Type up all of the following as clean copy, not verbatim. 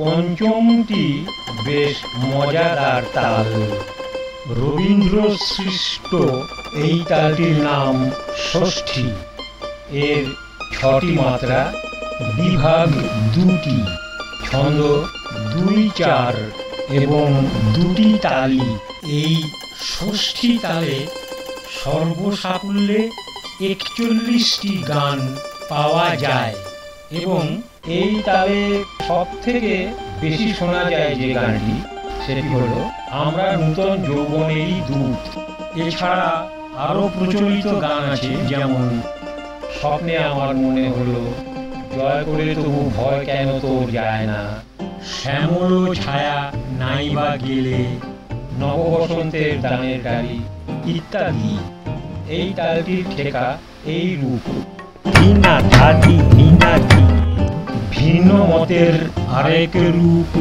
পঞ্চমটি বেশ মজাদার তাল। রবীন্দ্র সৃষ্ট এই তালটির নাম ষষ্ঠী। এর 6টি মাত্রা, বিভাগ 2টি, ছন্দ 2-4 এবং 2টি তালি। এই ষষ্ঠী তালে সর্বসাকুল্যে 41টি গান পাওয়া যায় এবং এই তালে সব থেকে বেশি শোনা যায় যে গানটি, সেটি হলো আমরা নূতন যৌবনেরই দূত। এছাড়া আরও প্রচলিত গান আছে, যেমন স্বপ্নে আমার মনে হলো, জয় করে তবু ভয় কেন তোর যায় না, শ্যামল ছায়া নাইবা গেলে, নববসন্তের দানের ডালি ইত্যাদি। এই তালটির ঠেকা এই রূপ: ধীনা ধাধি ধীনা ধি। ভিন্ন মতের আরেক রূপ: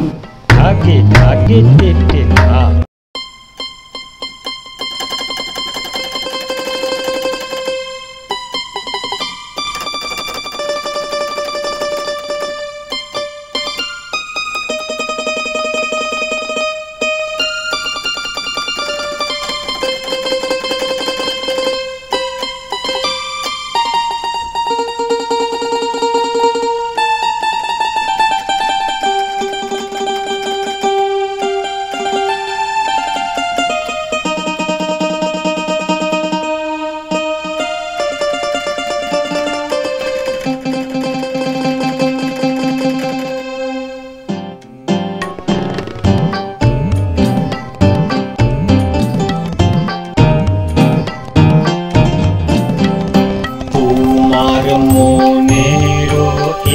ধাগে ধাগে টেটে ধা।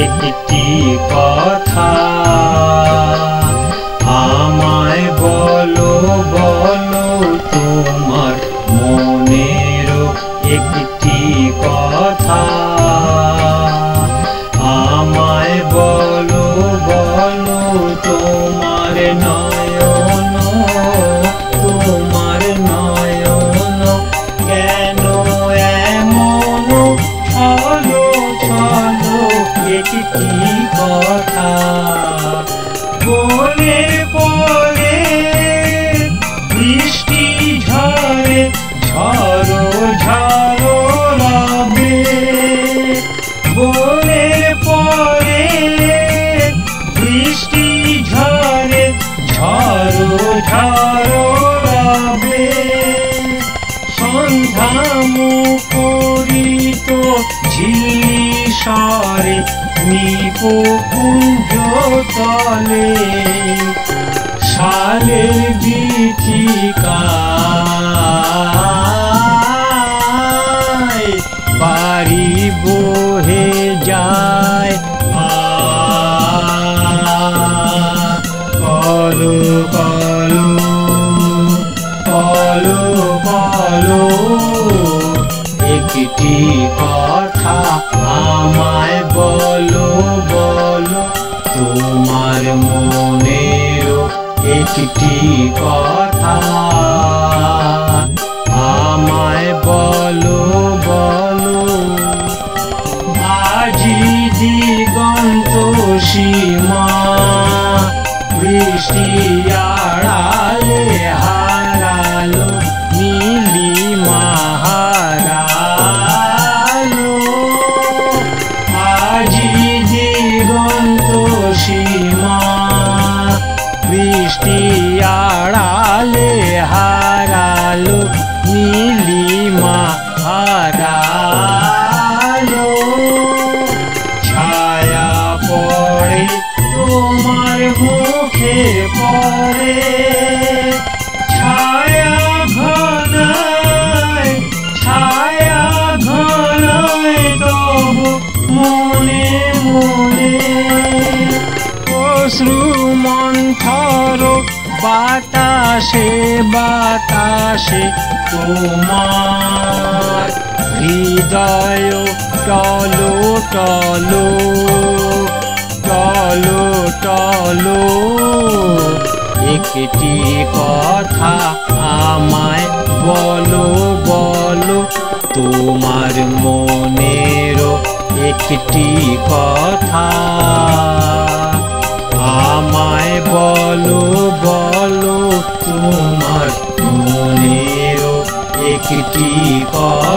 একটি কথা আমায় বলো বলো, তোমার মনের একটি কথা আমায় বলো বলো, তোমার নয়ন কেন এমন ছলো ছলো একটি কথা বলে পরে বৃষ্টি ঝরে ঝড়ো ঝড়ো রবে, বলে পরে বৃষ্টি ঝরে ঝড়ো ঝড়ো রবে, সন্ধ্যা মুখরিত ঝিল্লি নিপুঞ্জ তলে শালের গীতিকায় বাড়ি বহে যায়। কলো কলো কলো কলো একটি কথা আমায় বলো বলো, তোমার মনের একটি কথা আমায় বলো বলো। আজি দিগন্ত সীমা বৃষ্টি আড়ালে হারালো নীলিমা হারালো, আজি দিগন্ত সীমা বৃষ্টি আড়ালে হারালো নীলিমা হারালো, ছায়া পড়ে তোমার মুখে পড়ে, ছায়া ঘনায় তবু মনে মনে অশ্রু মন্থর বাতাসে বাতাসে তোমার হৃদয় টলো টলো টলো টলো একটি কথা আমায় বলো বলো, তোমার মনের একটি কথা আমায় বলো বলো তোমার মনেরও একটি কথা।